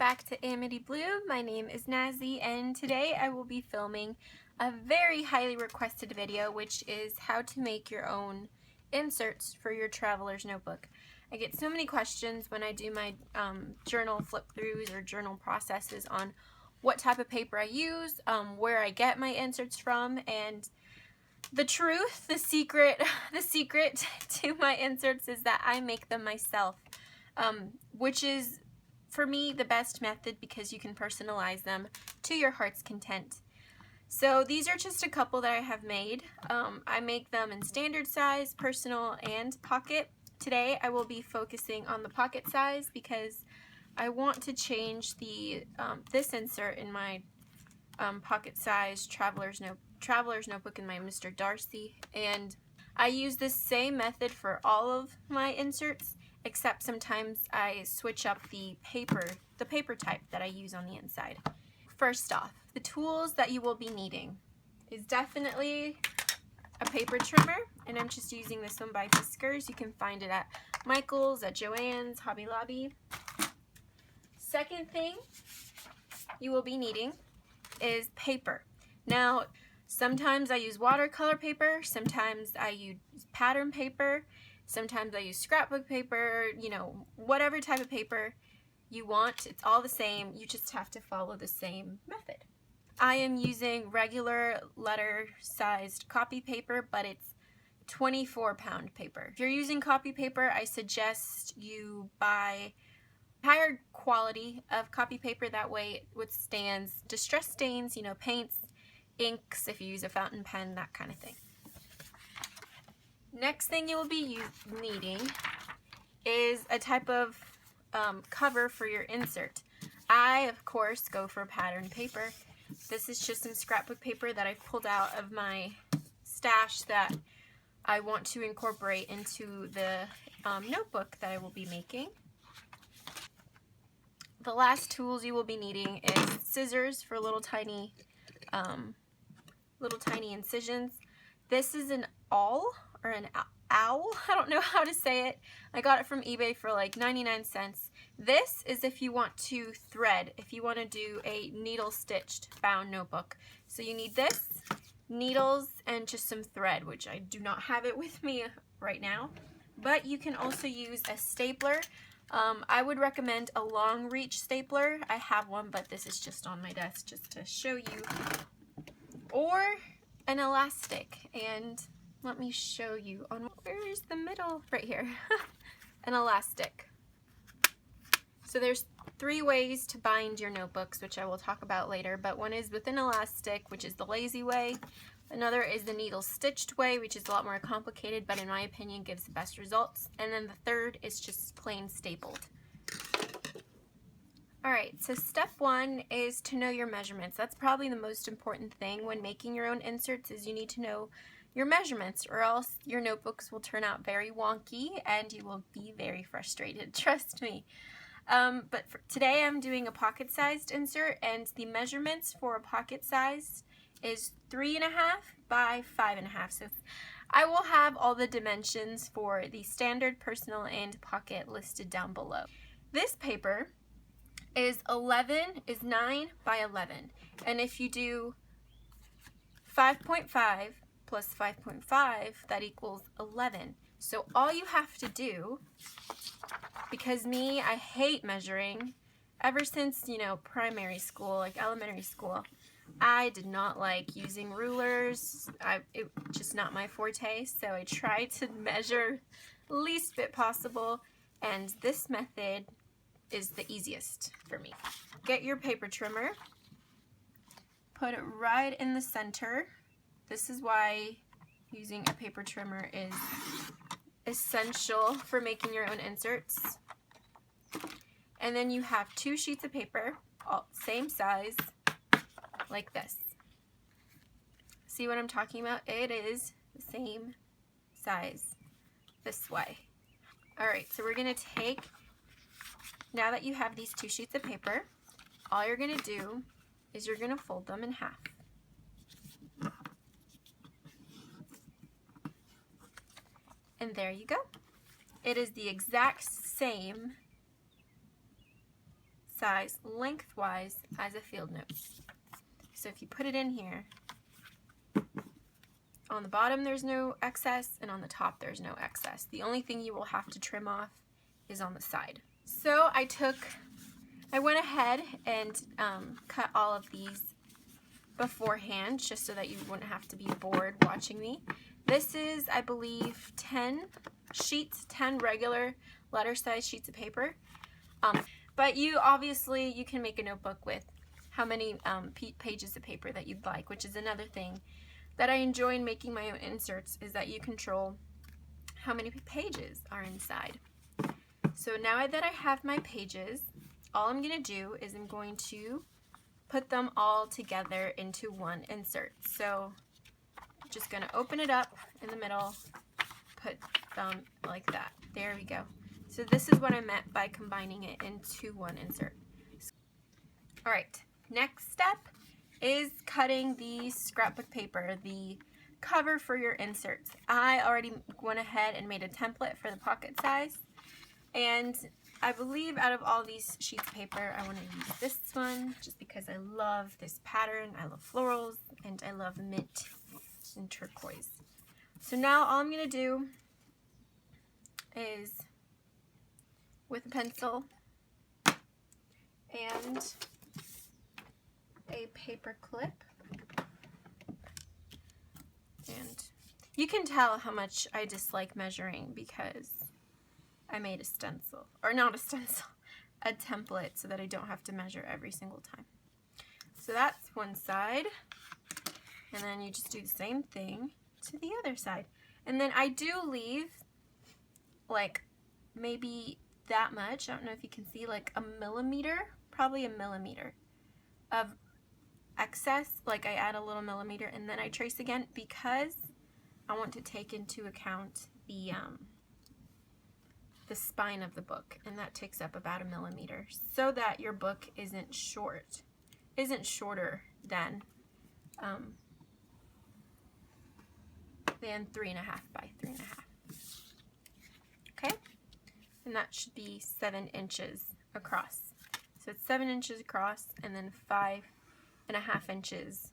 back to AmityBloom. My name is Nazi, and today I will be filming a very highly requested video, which is how to make your own inserts for your traveler's notebook. I get so many questions when I do my journal flip-throughs or journal processes on what type of paper I use, where I get my inserts from, and the truth, the secret to my inserts is that I make them myself, which is for me the best method because you can personalize them to your heart's content. So these are just a couple that I have made. I make them in standard size, personal, and pocket. Today I will be focusing on the pocket size because I want to change the this insert in my pocket size traveler's notebook in my Mr. Darcy, and I use this same method for all of my inserts, except sometimes I switch up the paper type that I use on the inside. First off, the tools that you will be needing is definitely a paper trimmer, and I'm just using this one by Fiskars. You can find it at Michael's, at Joann's, Hobby Lobby. Second thing you will be needing is paper. Now, sometimes I use watercolor paper, sometimes I use pattern paper, sometimes I use scrapbook paper, you know, whatever type of paper you want, it's all the same, you just have to follow the same method. I am using regular letter sized copy paper, but it's 24-pound paper. If you're using copy paper, I suggest you buy higher quality of copy paper, that way it withstands distress stains, you know, paints, inks, if you use a fountain pen, that kind of thing. Next thing you will be needing is a type of cover for your insert. I, of course, go for pattern paper. This is just some scrapbook paper that I've pulled out of my stash that I want to incorporate into the notebook that I will be making. The last tools you will be needing is scissors for little tiny incisions. This is an awl, or an owl, I don't know how to say it. I got it from eBay for like 99 cents. This is if you want to thread, if you want to do a needle stitched bound notebook. So you need this, needles, and just some thread, which I do not have it with me right now. But you can also use a stapler. I would recommend a long reach stapler. I have one, but this is just on my desk just to show you. Or an elastic, and let me show you on, where is the middle? Right here. An elastic. So there's 3 ways to bind your notebooks, which I will talk about later, but one is with an elastic, which is the lazy way. Another is the needle stitched way, which is a lot more complicated, but in my opinion gives the best results. And then the third is just plain stapled. Alright, so step 1 is to know your measurements. That's probably the most important thing when making your own inserts, is you need to know your measurements, or else your notebooks will turn out very wonky and you will be very frustrated, trust me. But for today I'm doing a pocket-sized insert, and the measurements for a pocket-sized is 3.5 by 5.5. So I will have all the dimensions for the standard, personal, and pocket listed down below. This paper is 9 by 11, and if you do 5.5 plus 5.5, that equals 11. So all you have to do, because me, I hate measuring. Ever since, you know, primary school, like elementary school, I did not like using rulers. It just not my forte, so I tried to measure least bit possible, and this method is the easiest for me. Get your paper trimmer, put it right in the center. This is why using a paper trimmer is essential for making your own inserts. And then you have 2 sheets of paper, all same size, like this. See what I'm talking about? It is the same size this way. Alright, so we're going to take, now that you have these 2 sheets of paper, all you're going to do is you're going to fold them in half. And there you go. It is the exact same size lengthwise as a field note. So if you put it in here, on the bottom there's no excess, and on the top there's no excess. The only thing you will have to trim off is on the side. So I went ahead and cut all of these beforehand, just so that you wouldn't have to be bored watching me. This is, I believe, 10 sheets, 10 regular letter size sheets of paper. But you can make a notebook with how many pages of paper that you'd like, which is another thing that I enjoy in making my own inserts, is that you control how many pages are inside. So now that I have my pages, all I'm going to do is I'm going to put them all together into one insert. So I'm just going to open it up in the middle, put them like that. There we go. So this is what I meant by combining it into one insert. Alright, next step is cutting the scrapbook paper, the cover for your inserts. I already went ahead and made a template for the pocket size, and I believe out of all these sheets of paper, I want to use this one just because I love this pattern. I love florals, and I love mint and turquoise. So now all I'm going to do is, with a pencil and a paper clip, and you can tell how much I dislike measuring because I made a stencil, or not a stencil, a template, so that I don't have to measure every single time. So that's one side, and then you just do the same thing to the other side. And then I do leave like maybe that much, I don't know if you can see, like a millimeter, probably a millimeter of excess. Like I add a little millimeter and then I trace again, because I want to take into account the spine of the book, and that takes up about a millimeter, so that your book isn't shorter than 3.5 by 3.5. Okay, and that should be 7 inches across. So it's 7 inches across and then 5.5 inches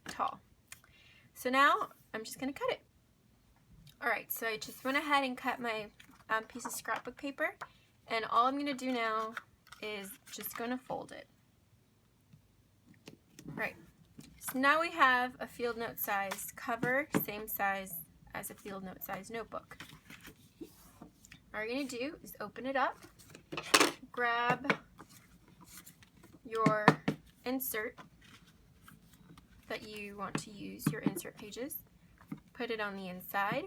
tall. So now I'm just going to cut it. Alright, so I just went ahead and cut my piece of scrapbook paper, and all I'm going to do now is just going to fold it. Right, so now we have a field note size cover, same size as a field note size notebook. All you're going to do is open it up, grab your insert that you want to use, your insert pages, put it on the inside.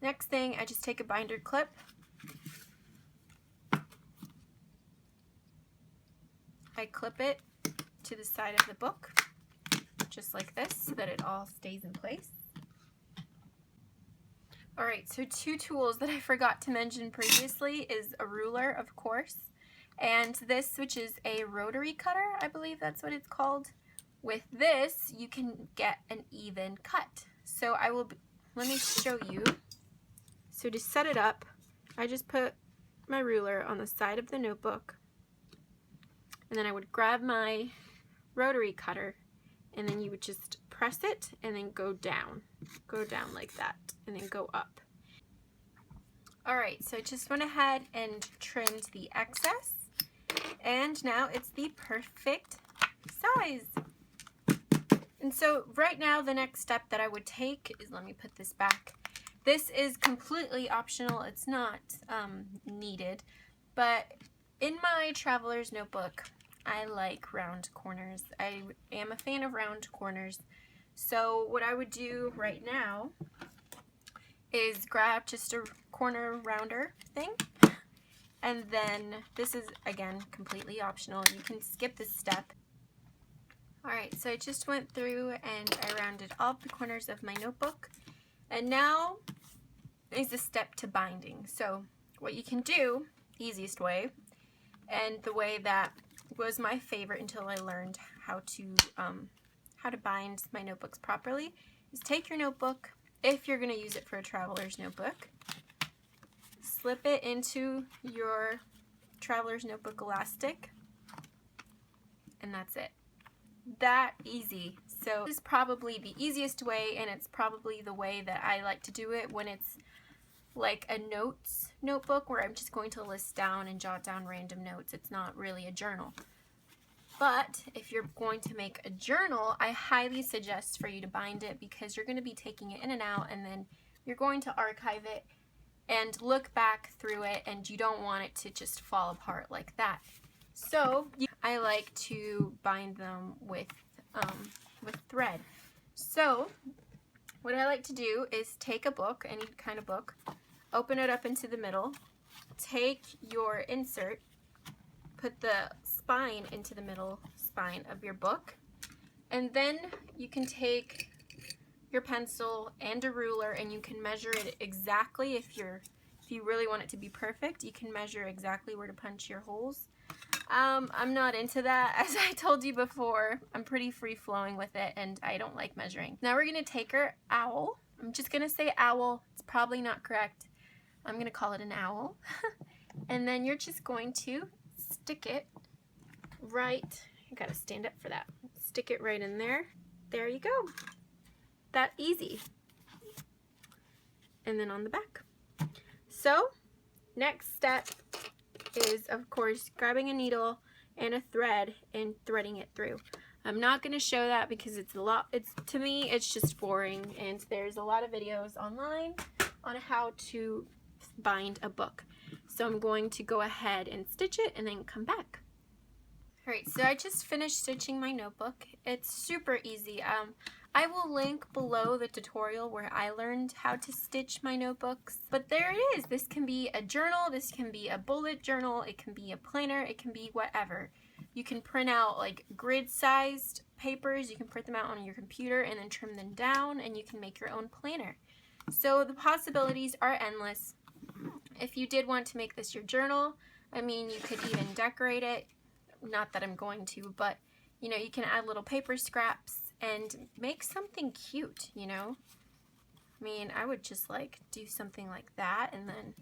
Next thing, I just take a binder clip, I clip it to the side of the book, just like this, so that it all stays in place. Alright, so 2 tools that I forgot to mention previously is a ruler, of course, and this, which is a Rotary Cutter, I believe that's what it's called. With this, you can get an even cut. So let me show you. So to set it up, I just put my ruler on the side of the notebook, and then I would grab my Rotary Cutter, and then you would just press it and then go down like that, and then go up. Alright, so I just went ahead and trimmed the excess, and now it's the perfect size. And so right now the next step that I would take is, let me put this back. This is completely optional, it's not needed, but in my traveler's notebook, I like round corners. I am a fan of round corners. So what I would do right now is grab just a corner rounder thing, and then this is, again, completely optional. You can skip this step. Alright, so I just went through and I rounded all the corners of my notebook, and now is the step to binding. So what you can do, easiest way, and the way that was my favorite until I learned how to bind my notebooks properly, is take your notebook, if you're going to use it for a traveler's notebook, slip it into your traveler's notebook elastic, and that's it. That easy. So this is probably the easiest way, and it's probably the way that I like to do it when it's like a notes notebook where I'm just going to list down and jot down random notes. It's not really a journal. But if you're going to make a journal, I highly suggest for you to bind it, because you're going to be taking it in and out, and then you're going to archive it and look back through it, and you don't want it to just fall apart like that. So I like to bind them with thread. So what I like to do is take a book, any kind of book, open it up into the middle, take your insert, put the spine into the middle spine of your book, and then you can take your pencil and a ruler and you can measure it exactly. If you really want it to be perfect, you can measure exactly where to punch your holes. I'm not into that. As I told you before, I'm pretty free-flowing with it, and I don't like measuring. Now we're going to take our owl. I'm just going to say owl. It's probably not correct. I'm going to call it an owl. And then you're just going to stick it right, you got to stand up for that. Stick it right in there. There you go. That easy. And then on the back. So, next step is, of course, grabbing a needle and a thread and threading it through. I'm not going to show that because to me it's just boring, and there's a lot of videos online on how to bind a book. So I'm going to go ahead and stitch it and then come back. Alright, so I just finished stitching my notebook. It's super easy. I will link below the tutorial where I learned how to stitch my notebooks. But there it is. This can be a journal, this can be a bullet journal, it can be a planner, it can be whatever. You can print out like grid-sized papers, you can print them out on your computer and then trim them down, and you can make your own planner. So the possibilities are endless. If you did want to make this your journal, I mean, you could even decorate it. Not that I'm going to, but you know, you can add little paper scraps and make something cute, you know? I mean, I would just like do something like that and then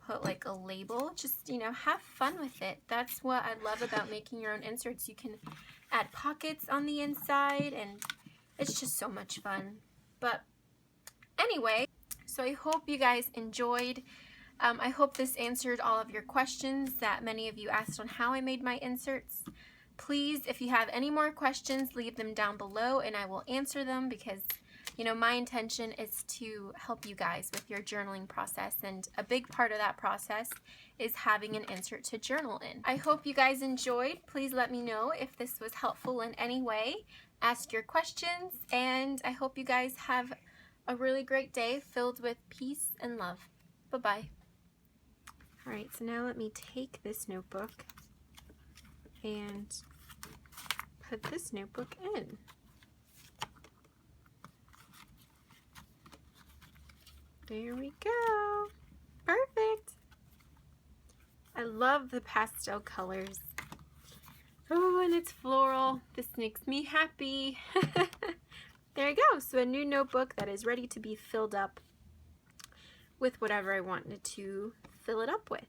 put like a label. Just, you know, have fun with it. That's what I love about making your own inserts. You can add pockets on the inside, and it's just so much fun. But anyway, so I hope you guys enjoyed. I hope this answered all of your questions that many of you asked on how I made my inserts. Please, if you have any more questions, leave them down below and I will answer them, because, you know, my intention is to help you guys with your journaling process, and a big part of that process is having an insert to journal in. I hope you guys enjoyed. Please let me know if this was helpful in any way. Ask your questions, and I hope you guys have a really great day filled with peace and love. Bye-bye. Alright, so now let me take this notebook and put this notebook in. There we go. Perfect. I love the pastel colors. Oh, and it's floral. This makes me happy. There you go. So a new notebook that is ready to be filled up with whatever I wanted to fill it up with.